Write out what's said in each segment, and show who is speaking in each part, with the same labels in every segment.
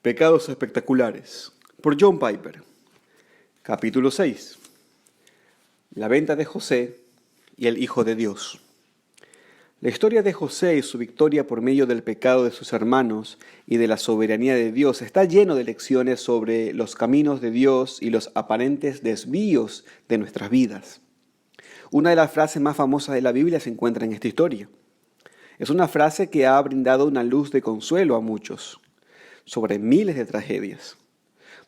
Speaker 1: Pecados espectaculares, por John Piper. Capítulo 6. La venta de José y el Hijo de Dios. La historia de José y su victoria por medio del pecado de sus hermanos y de la soberanía de Dios está lleno de lecciones sobre los caminos de Dios y los aparentes desvíos de nuestras vidas. Una de las frases más famosas de la Biblia se encuentra en esta historia. Es una frase que ha brindado una luz de consuelo a muchos sobre miles de tragedias.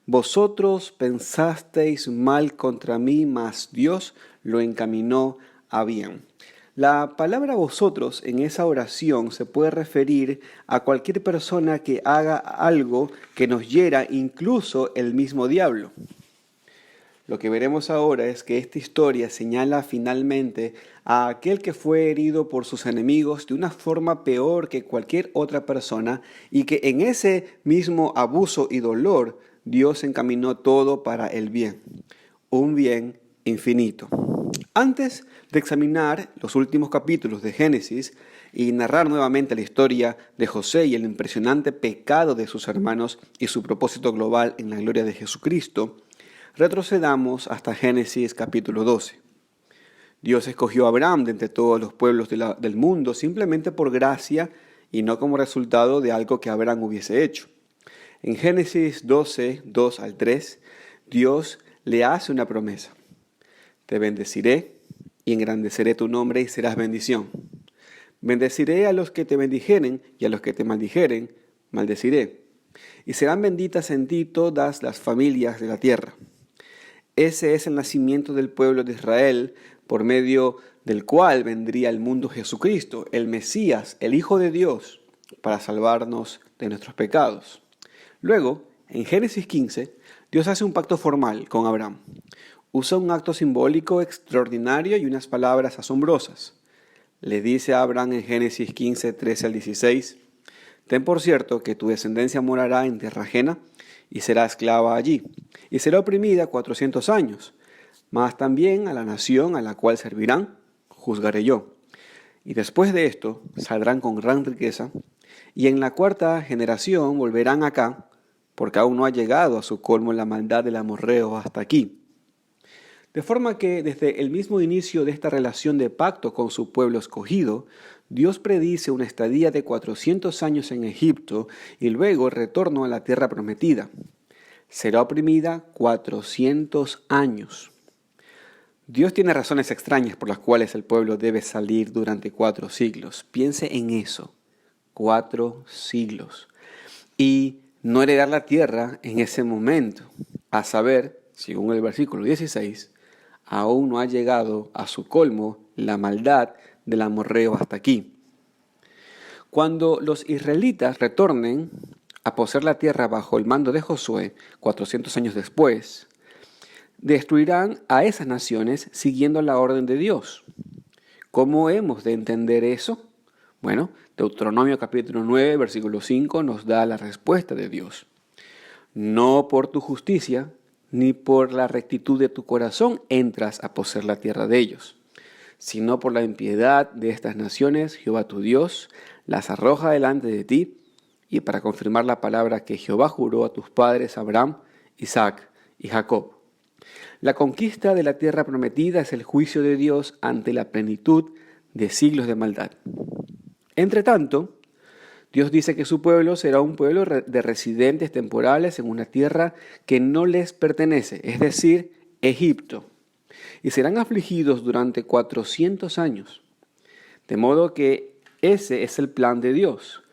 Speaker 1: Vosotros pensasteis mal contra mí, mas Dios lo encaminó a bien. La palabra vosotros en esa oración se puede referir a cualquier persona que haga algo que nos hiera, incluso el mismo diablo. Lo que veremos ahora es que esta historia señala finalmente a aquel que fue herido por sus enemigos de una forma peor que cualquier otra persona y que en ese mismo abuso y dolor Dios encaminó todo para el bien, un bien infinito. Antes de examinar los últimos capítulos de Génesis y narrar nuevamente la historia de José y el impresionante pecado de sus hermanos y su propósito global en la gloria de Jesucristo, retrocedamos hasta Génesis capítulo 12. Dios escogió a Abraham de entre todos los pueblos del mundo simplemente por gracia y no como resultado de algo que Abraham hubiese hecho. En Génesis 12, 2 al 3, Dios le hace una promesa. Te bendeciré y engrandeceré tu nombre y serás bendición. Bendeciré a los que te bendijeren y a los que te maldijeren, maldeciré. Y serán benditas en ti todas las familias de la tierra. Ese es el nacimiento del pueblo de Israel, por medio del cual vendría al mundo Jesucristo, el Mesías, el Hijo de Dios, para salvarnos de nuestros pecados. Luego, en Génesis 15, Dios hace un pacto formal con Abraham. Usa un acto simbólico extraordinario y unas palabras asombrosas. Le dice a Abraham en Génesis 15, 13 al 16, ten por cierto que tu descendencia morará en tierra ajena y será esclava allí, y será oprimida 400 años, mas también a la nación a la cual servirán, juzgaré yo. Y después de esto saldrán con gran riqueza, y en la cuarta generación volverán acá, porque aún no ha llegado a su colmo la maldad del amorreo hasta aquí. De forma que desde el mismo inicio de esta relación de pacto con su pueblo escogido, Dios predice una estadía de 400 años en Egipto y luego retorno a la tierra prometida. Será oprimida 400 años. Dios tiene razones extrañas por las cuales el pueblo debe salir durante 4 siglos. Piense en eso, 4 siglos. Y no heredar la tierra en ese momento, a saber, según el versículo 16, aún no ha llegado a su colmo la maldad del amorreo hasta aquí. Cuando los israelitas retornen a poseer la tierra bajo el mando de Josué, 400 años después, destruirán a esas naciones siguiendo la orden de Dios. ¿Cómo hemos de entender eso? Bueno, Deuteronomio capítulo 9, versículo 5 nos da la respuesta de Dios. No por tu justicia, ni por la rectitud de tu corazón entras a poseer la tierra de ellos, sino por la impiedad de estas naciones, Jehová tu Dios las arroja delante de ti, y para confirmar la palabra que Jehová juró a tus padres Abraham, Isaac y Jacob. La conquista de la tierra prometida es el juicio de Dios ante la plenitud de siglos de maldad. Entre tanto, Dios dice que su pueblo será un pueblo de residentes temporales en una tierra que no les pertenece, es decir, Egipto, y serán afligidos durante 400 años. De modo que ese es el plan de Dios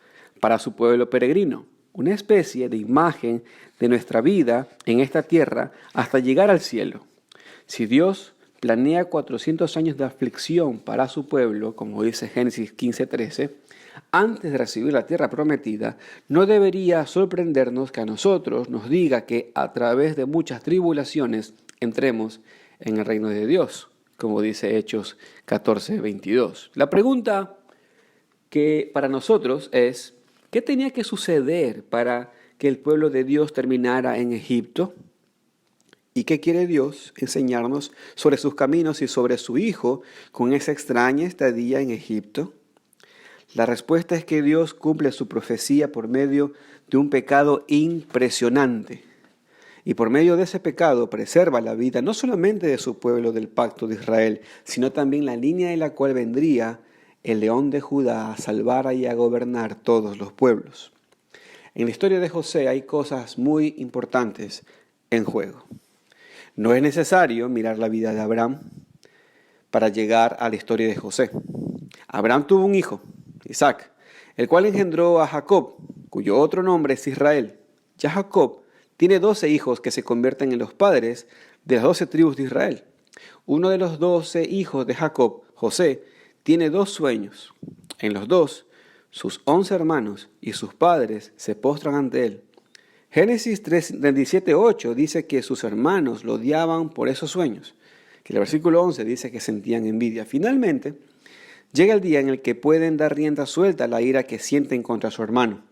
Speaker 1: para su pueblo peregrino, una especie de imagen de nuestra vida en esta tierra hasta llegar al cielo. Si Dios planea 400 años de aflicción para su pueblo, como dice Génesis 15:13, antes de recibir la tierra prometida, no debería sorprendernos que a nosotros nos diga que a través de muchas tribulaciones entremos en el reino de Dios, como dice Hechos 14:22. La pregunta que para nosotros es, ¿qué tenía que suceder para que el pueblo de Dios terminara en Egipto? ¿Y qué quiere Dios enseñarnos sobre sus caminos y sobre su Hijo con esa extraña estadía en Egipto? La respuesta es que Dios cumple su profecía por medio de un pecado impresionante. Y por medio de ese pecado preserva la vida no solamente de su pueblo del pacto de Israel, sino también la línea de la cual vendría el león de Judá a salvar y a gobernar todos los pueblos. En la historia de José hay cosas muy importantes en juego. No es necesario mirar la vida de Abraham para llegar a la historia de José. Abraham tuvo un hijo, Isaac, el cual engendró a Jacob, cuyo otro nombre es Israel. Ya Jacob tiene 12 hijos que se convierten en los padres de las 12 tribus de Israel. Uno de los 12 hijos de Jacob, José, tiene 2 sueños. En los 2, sus 11 hermanos y sus padres se postran ante él. Génesis 37:8 dice que sus hermanos lo odiaban por esos sueños. Que el versículo 11 dice que sentían envidia. Finalmente, llega el día en el que pueden dar rienda suelta a la ira que sienten contra su hermano.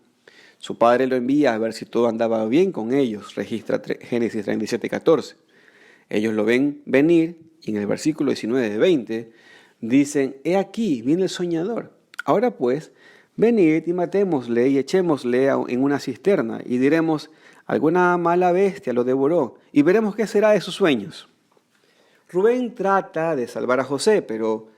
Speaker 1: Su padre lo envía a ver si todo andaba bien con ellos, registra Génesis 37:14. Ellos lo ven venir y en el versículo 19 de 20 dicen, he aquí, viene el soñador. Ahora pues, venid y matémosle y echémosle en una cisterna y diremos, alguna mala bestia lo devoró y veremos qué será de sus sueños. Rubén trata de salvar a José, pero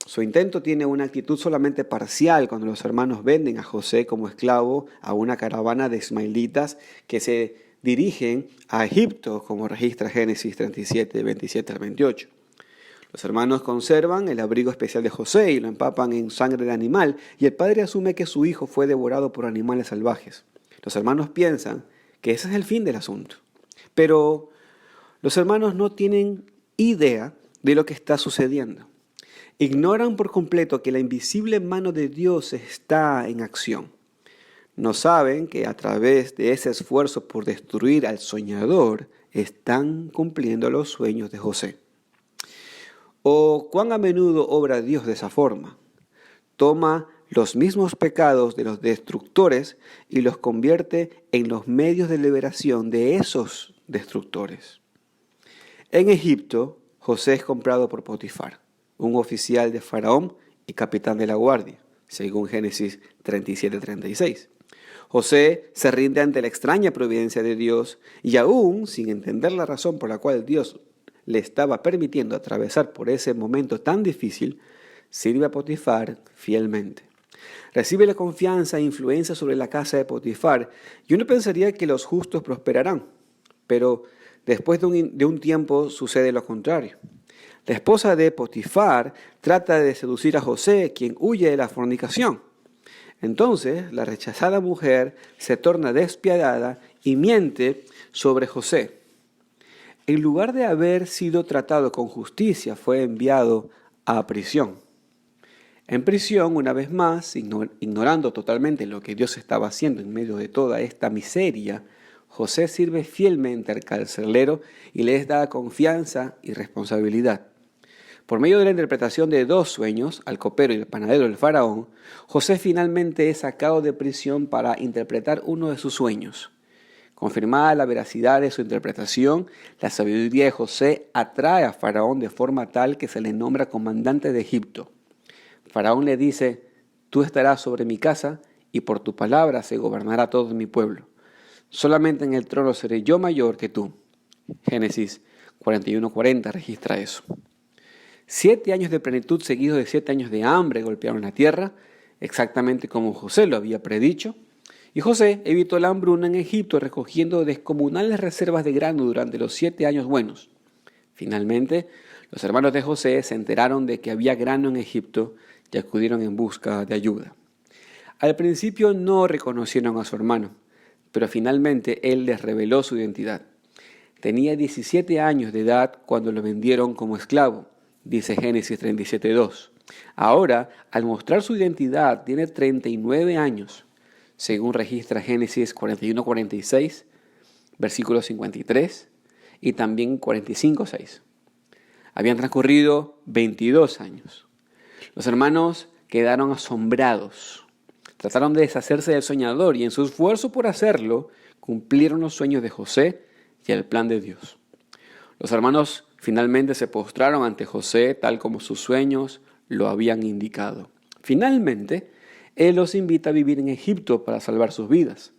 Speaker 1: su intento tiene una actitud solamente parcial cuando los hermanos venden a José como esclavo a una caravana de ismaelitas que se dirigen a Egipto, como registra Génesis 37, 27 al 28. Los hermanos conservan el abrigo especial de José y lo empapan en sangre de animal, y el padre asume que su hijo fue devorado por animales salvajes. Los hermanos piensan que ese es el fin del asunto. Pero los hermanos no tienen idea de lo que está sucediendo. Ignoran por completo que la invisible mano de Dios está en acción. No saben que a través de ese esfuerzo por destruir al soñador, están cumpliendo los sueños de José. ¿O cuán a menudo obra Dios de esa forma? Toma los mismos pecados de los destructores y los convierte en los medios de liberación de esos destructores. En Egipto, José es comprado por Potifar, un oficial de Faraón y capitán de la guardia, según Génesis 37:36. José se rinde ante la extraña providencia de Dios y aún sin entender la razón por la cual Dios le estaba permitiendo atravesar por ese momento tan difícil, sirve a Potifar fielmente. Recibe la confianza e influencia sobre la casa de Potifar y uno pensaría que los justos prosperarán, pero después de un tiempo sucede lo contrario. La esposa de Potifar trata de seducir a José, quien huye de la fornicación. Entonces, la rechazada mujer se torna despiadada y miente sobre José. En lugar de haber sido tratado con justicia, fue enviado a prisión. En prisión, una vez más, ignorando totalmente lo que Dios estaba haciendo en medio de toda esta miseria, José sirve fielmente al carcelero y le es dada confianza y responsabilidad. Por medio de la interpretación de 2 sueños, al copero y al panadero del faraón, José finalmente es sacado de prisión para interpretar uno de sus sueños. Confirmada la veracidad de su interpretación, la sabiduría de José atrae a Faraón de forma tal que se le nombra comandante de Egipto. Faraón le dice, tú estarás sobre mi casa y por tu palabra se gobernará todo mi pueblo. Solamente en el trono seré yo mayor que tú. Génesis 41:40 registra eso. 7 años de plenitud seguidos de 7 años de hambre golpearon la tierra, exactamente como José lo había predicho. Y José evitó la hambruna en Egipto recogiendo descomunales reservas de grano durante los 7 años buenos. Finalmente, los hermanos de José se enteraron de que había grano en Egipto y acudieron en busca de ayuda. Al principio no reconocieron a su hermano, pero finalmente él les reveló su identidad. Tenía 17 años de edad cuando lo vendieron como esclavo, dice Génesis 37:2. Ahora, al mostrar su identidad, tiene 39 años. Según registra Génesis 41:46, versículo 53 y también 45:6. Habían transcurrido 22 años. Los hermanos quedaron asombrados. Trataron de deshacerse del soñador y en su esfuerzo por hacerlo, cumplieron los sueños de José y el plan de Dios. Los hermanos finalmente se postraron ante José tal como sus sueños lo habían indicado. Finalmente, él los invita a vivir en Egipto para salvar sus vidas.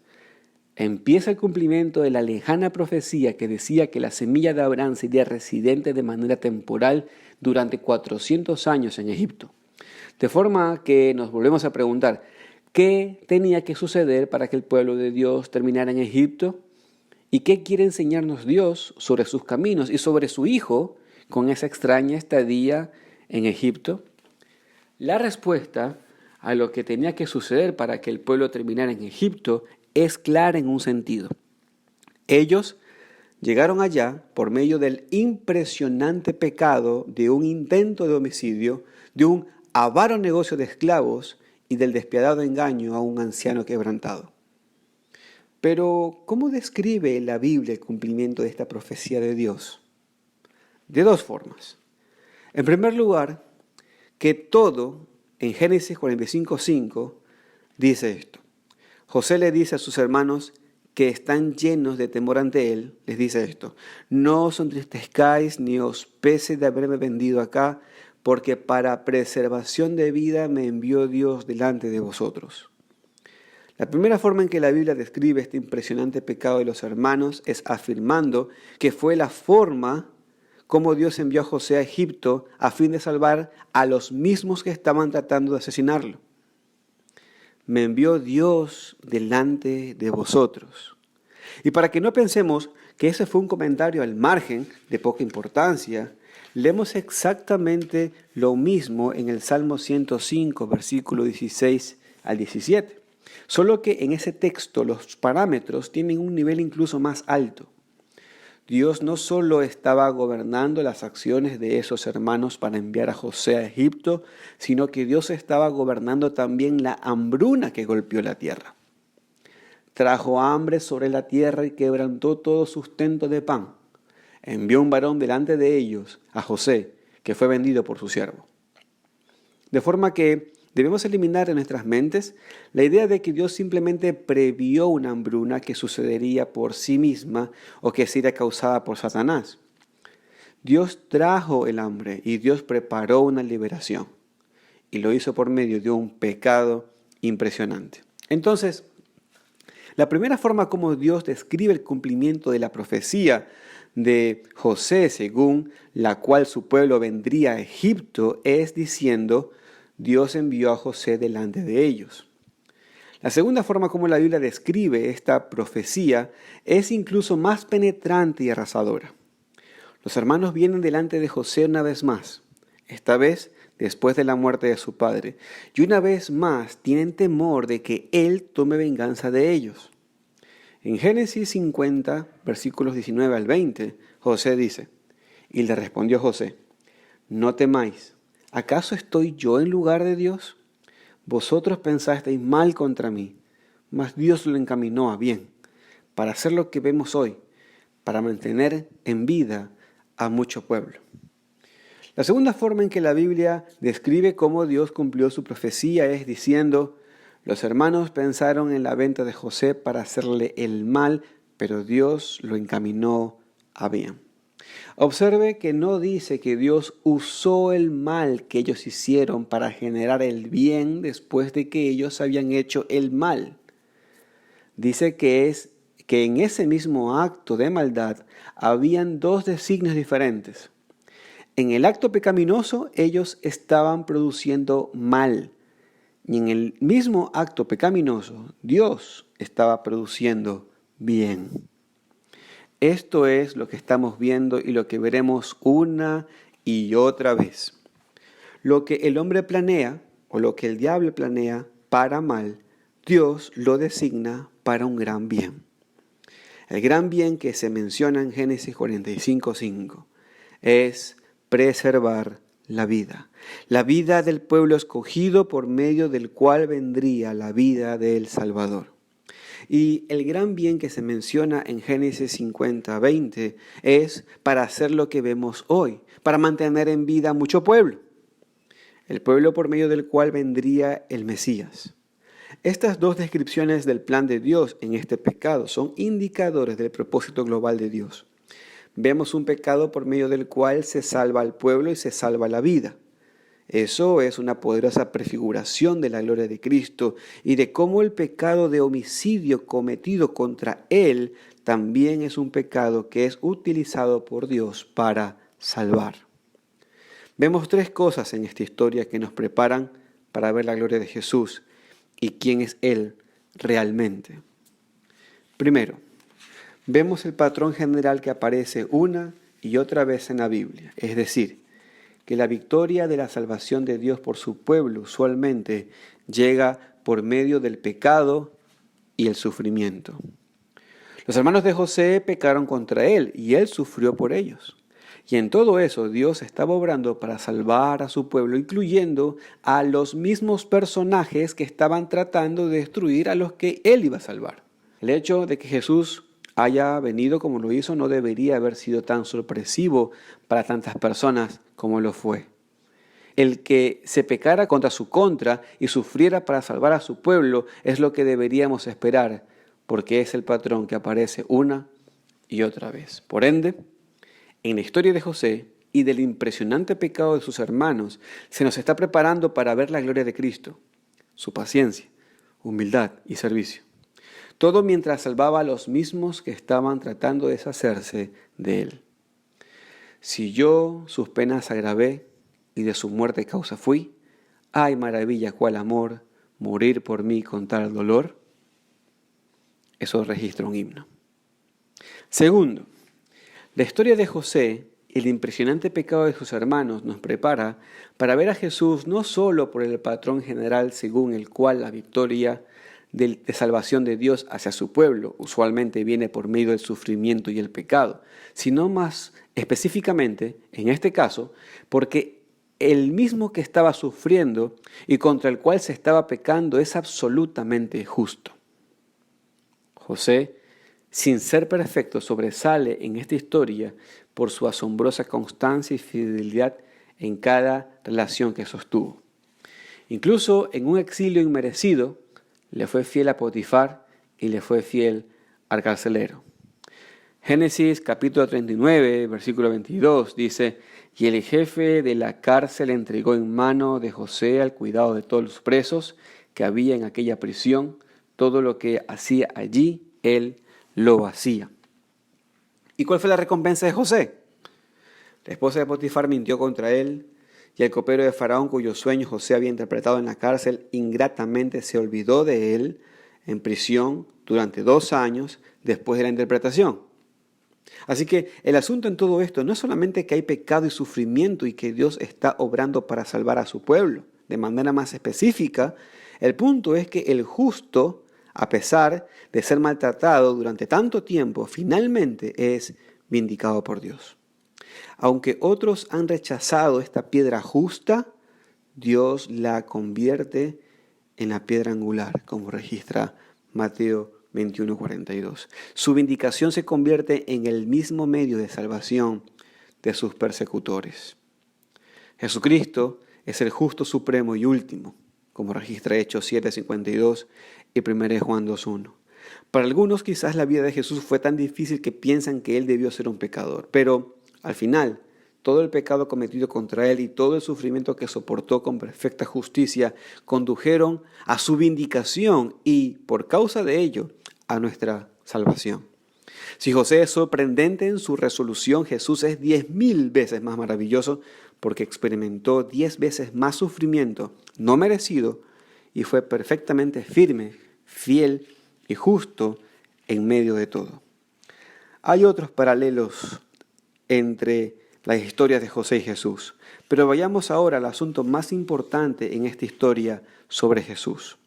Speaker 1: empieza el cumplimiento de la lejana profecía que decía que la semilla de Abraham sería residente de manera temporal durante 400 años en Egipto. De forma que nos volvemos a preguntar, ¿qué tenía que suceder para que el pueblo de Dios terminara en Egipto? ¿Y qué quiere enseñarnos Dios sobre sus caminos y sobre su Hijo con esa extraña estadía en Egipto? La respuesta a lo que tenía que suceder para que el pueblo terminara en Egipto es clara en un sentido. Ellos llegaron allá por medio del impresionante pecado de un intento de homicidio, de un avaro negocio de esclavos y del despiadado engaño a un anciano quebrantado. Pero, ¿cómo describe la Biblia el cumplimiento de esta profecía de Dios? De dos formas. En primer lugar, que todo, en Génesis 45:5, dice esto. José le dice a sus hermanos que están llenos de temor ante él, les dice esto: no os entristezcáis ni os pese de haberme vendido acá, porque para preservación de vida me envió Dios delante de vosotros. La primera forma en que la Biblia describe este impresionante pecado de los hermanos es afirmando que fue la forma como Dios envió a José a Egipto a fin de salvar a los mismos que estaban tratando de asesinarlo. Me envió Dios delante de vosotros. Y para que no pensemos que ese fue un comentario al margen de poca importancia, leemos exactamente lo mismo en el Salmo 105, versículo 16 al 17. Solo que en ese texto los parámetros tienen un nivel incluso más alto. Dios no solo estaba gobernando las acciones de esos hermanos para enviar a José a Egipto, sino que Dios estaba gobernando también la hambruna que golpeó la tierra. Trajo hambre sobre la tierra y quebrantó todo sustento de pan. Envió un varón delante de ellos, a José, que fue vendido por su siervo. De forma que debemos eliminar de nuestras mentes la idea de que Dios simplemente previó una hambruna que sucedería por sí misma o que sería causada por Satanás. Dios trajo el hambre y Dios preparó una liberación. Y lo hizo por medio de un pecado impresionante. Entonces, la primera forma como Dios describe el cumplimiento de la profecía de José, según la cual su pueblo vendría a Egipto, es diciendo: Dios envió a José delante de ellos. La segunda forma como la Biblia describe esta profecía es incluso más penetrante y arrasadora. Los hermanos vienen delante de José una vez más, esta vez después de la muerte de su padre, y una vez más tienen temor de que él tome venganza de ellos. En Génesis 50, versículos 19 al 20, José dice: y le respondió José: no temáis. ¿Acaso estoy yo en lugar de Dios? Vosotros pensasteis mal contra mí, mas Dios lo encaminó a bien, para hacer lo que vemos hoy, para mantener en vida a mucho pueblo. La segunda forma en que la Biblia describe cómo Dios cumplió su profecía es diciendo: los hermanos pensaron en la venta de José para hacerle el mal, pero Dios lo encaminó a bien. Observe que no dice que Dios usó el mal que ellos hicieron para generar el bien después de que ellos habían hecho el mal. Dice que en ese mismo acto de maldad habían dos designios diferentes. En el acto pecaminoso ellos estaban produciendo mal, y en el mismo acto pecaminoso Dios estaba produciendo bien. Esto es lo que estamos viendo y lo que veremos una y otra vez. Lo que el hombre planea o lo que el diablo planea para mal, Dios lo designa para un gran bien. El gran bien que se menciona en Génesis 45:5 es preservar la vida del pueblo escogido por medio del cual vendría la vida del Salvador. Y el gran bien que se menciona en Génesis 50:20 es para hacer lo que vemos hoy, para mantener en vida mucho pueblo. El pueblo por medio del cual vendría el Mesías. Estas dos descripciones del plan de Dios en este pecado son indicadores del propósito global de Dios. Vemos un pecado por medio del cual se salva al pueblo y se salva la vida. Eso es una poderosa prefiguración de la gloria de Cristo y de cómo el pecado de homicidio cometido contra Él también es un pecado que es utilizado por Dios para salvar. Vemos tres cosas en esta historia que nos preparan para ver la gloria de Jesús y quién es Él realmente. Primero, vemos el patrón general que aparece una y otra vez en la Biblia, es decir, que la victoria de la salvación de Dios por su pueblo usualmente llega por medio del pecado y el sufrimiento. Los hermanos de José pecaron contra él y él sufrió por ellos. Y en todo eso Dios estaba obrando para salvar a su pueblo, incluyendo a los mismos personajes que estaban tratando de destruir a los que él iba a salvar. El hecho de que Jesús haya venido como lo hizo no debería haber sido tan sorpresivo para tantas personas como lo fue. El que se pecara contra su contra y sufriera para salvar a su pueblo es lo que deberíamos esperar, porque es el patrón que aparece una y otra vez. Por ende, en la historia de José y del impresionante pecado de sus hermanos, se nos está preparando para ver la gloria de Cristo, su paciencia, humildad y servicio. Todo mientras salvaba a los mismos que estaban tratando de deshacerse de él. Si yo sus penas agravé y de su muerte causa fui, ay maravilla cuál amor, morir por mí con tal dolor. Eso registra un himno. Segundo, la historia de José y el impresionante pecado de sus hermanos nos prepara para ver a Jesús no solo por el patrón general según el cual la victoria de salvación de Dios hacia su pueblo usualmente viene por medio del sufrimiento y el pecado, sino más específicamente, en este caso, porque el mismo que estaba sufriendo y contra el cual se estaba pecando es absolutamente justo. José, sin ser perfecto, sobresale en esta historia por su asombrosa constancia y fidelidad en cada relación que sostuvo. Incluso en un exilio inmerecido, le fue fiel a Potifar y le fue fiel al carcelero. Génesis capítulo 39, versículo 22 dice: y el jefe de la cárcel entregó en mano de José al cuidado de todos los presos que había en aquella prisión. Todo lo que hacía allí, él lo hacía. ¿Y cuál fue la recompensa de José? La esposa de Potifar mintió contra él, y el copero de Faraón, cuyo sueño José había interpretado en la cárcel, ingratamente se olvidó de él en prisión durante 2 años después de la interpretación. Así que el asunto en todo esto no es solamente que hay pecado y sufrimiento y que Dios está obrando para salvar a su pueblo. De manera más específica, el punto es que el justo, a pesar de ser maltratado durante tanto tiempo, finalmente es vindicado por Dios. Aunque otros han rechazado esta piedra justa, Dios la convierte en la piedra angular, como registra Mateo 21:42. Su vindicación se convierte en el mismo medio de salvación de sus persecutores. Jesucristo es el justo supremo y último, como registra Hechos 7:52 y 1 Juan 2:1. Para algunos quizás la vida de Jesús fue tan difícil que piensan que Él debió ser un pecador, pero al final, todo el pecado cometido contra Él y todo el sufrimiento que soportó con perfecta justicia condujeron a su vindicación y, por causa de ello, a nuestra salvación. Si José es sorprendente en su resolución, Jesús es 10,000 veces más maravilloso porque experimentó 10 veces más sufrimiento no merecido y fue perfectamente firme, fiel y justo en medio de todo. Hay otros paralelos entre las historias de José y Jesús, pero vayamos ahora al asunto más importante en esta historia sobre Jesús,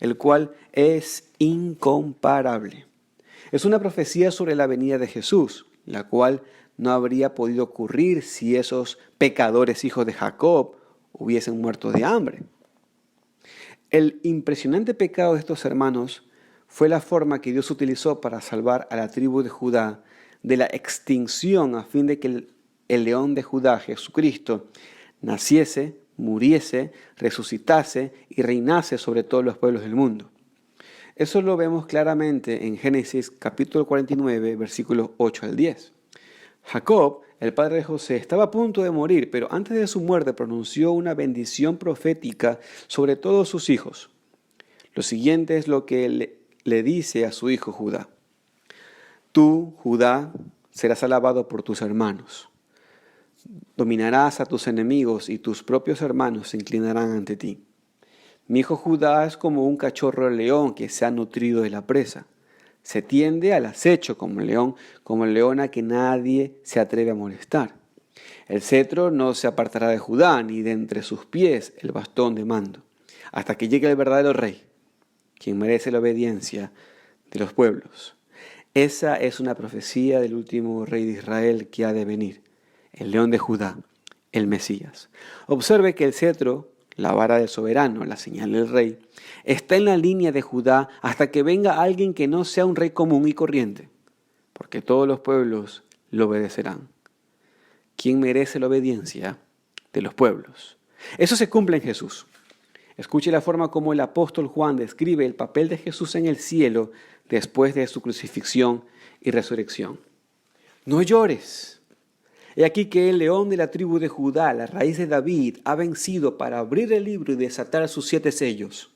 Speaker 1: el cual es incomparable. Es una profecía sobre la venida de Jesús, la cual no habría podido ocurrir si esos pecadores hijos de Jacob hubiesen muerto de hambre. El impresionante pecado de estos hermanos fue la forma que Dios utilizó para salvar a la tribu de Judá de la extinción a fin de que el león de Judá, Jesucristo, naciese, muriese, resucitase y reinase sobre todos los pueblos del mundo. Eso lo vemos claramente en Génesis capítulo 49, versículos 8 al 10. Jacob, el padre de José, estaba a punto de morir, pero antes de su muerte pronunció una bendición profética sobre todos sus hijos. Lo siguiente es lo que le dice a su hijo Judá. Tú, Judá, serás alabado por tus hermanos. Dominarás a tus enemigos y tus propios hermanos se inclinarán ante ti. Mi hijo Judá es como un cachorro león que se ha nutrido de la presa. Se tiende al acecho como el león a que nadie se atreve a molestar. El cetro no se apartará de Judá, ni de entre sus pies el bastón de mando, hasta que llegue el verdadero rey, quien merece la obediencia de los pueblos. Esa es una profecía del último rey de Israel que ha de venir, el león de Judá, el Mesías. Observe que el cetro, la vara del soberano, la señal del rey, está en la línea de Judá hasta que venga alguien que no sea un rey común y corriente, porque todos los pueblos lo obedecerán. ¿Quién merece la obediencia de los pueblos? Eso se cumple en Jesús. Escuche la forma como el apóstol Juan describe el papel de Jesús en el cielo después de su crucifixión y resurrección. No llores. He aquí que el león de la tribu de Judá, la raíz de David, ha vencido para abrir el libro y desatar sus 7 sellos.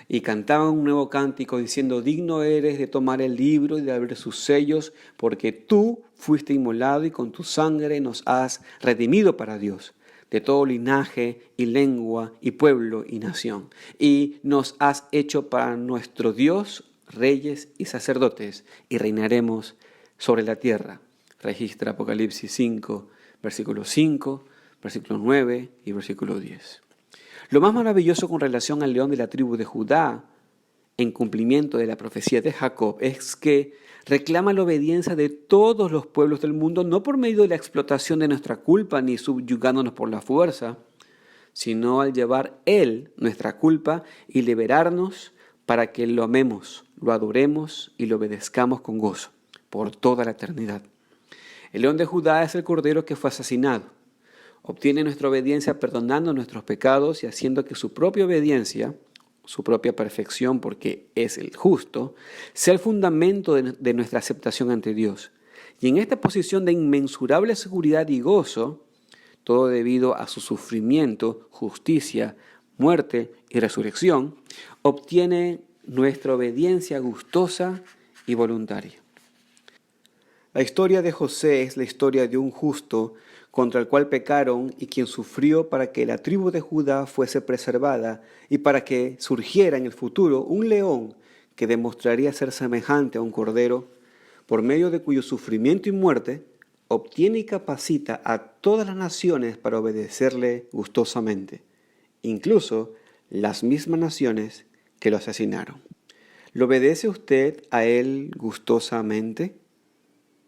Speaker 1: Y cantaban un nuevo cántico diciendo, digno eres de tomar el libro y de abrir sus sellos, porque tú fuiste inmolado y con tu sangre nos has redimido para Dios, de todo linaje y lengua y pueblo y nación. Y nos has hecho para nuestro Dios reyes y sacerdotes, y reinaremos sobre la tierra. Registra Apocalipsis 5, versículo 5, versículo 9 y versículo 10. Lo más maravilloso con relación al león de la tribu de Judá, en cumplimiento de la profecía de Jacob, es que reclama la obediencia de todos los pueblos del mundo, no por medio de la explotación de nuestra culpa ni subyugándonos por la fuerza, sino al llevar Él nuestra culpa y liberarnos para que lo amemos, lo adoremos y lo obedezcamos con gozo por toda la eternidad. El león de Judá es el cordero que fue asesinado. Obtiene nuestra obediencia perdonando nuestros pecados y haciendo que su propia obediencia, su propia perfección, porque es el justo, sea el fundamento de nuestra aceptación ante Dios. Y en esta posición de inmensurable seguridad y gozo, todo debido a su sufrimiento, justicia, muerte y resurrección, obtiene nuestra obediencia gustosa y voluntaria. La historia de José es la historia de un justo contra el cual pecaron y quien sufrió para que la tribu de Judá fuese preservada y para que surgiera en el futuro un león que demostraría ser semejante a un cordero, por medio de cuyo sufrimiento y muerte obtiene y capacita a todas las naciones para obedecerle gustosamente, incluso las mismas naciones que lo asesinaron. ¿Le obedece usted a él gustosamente?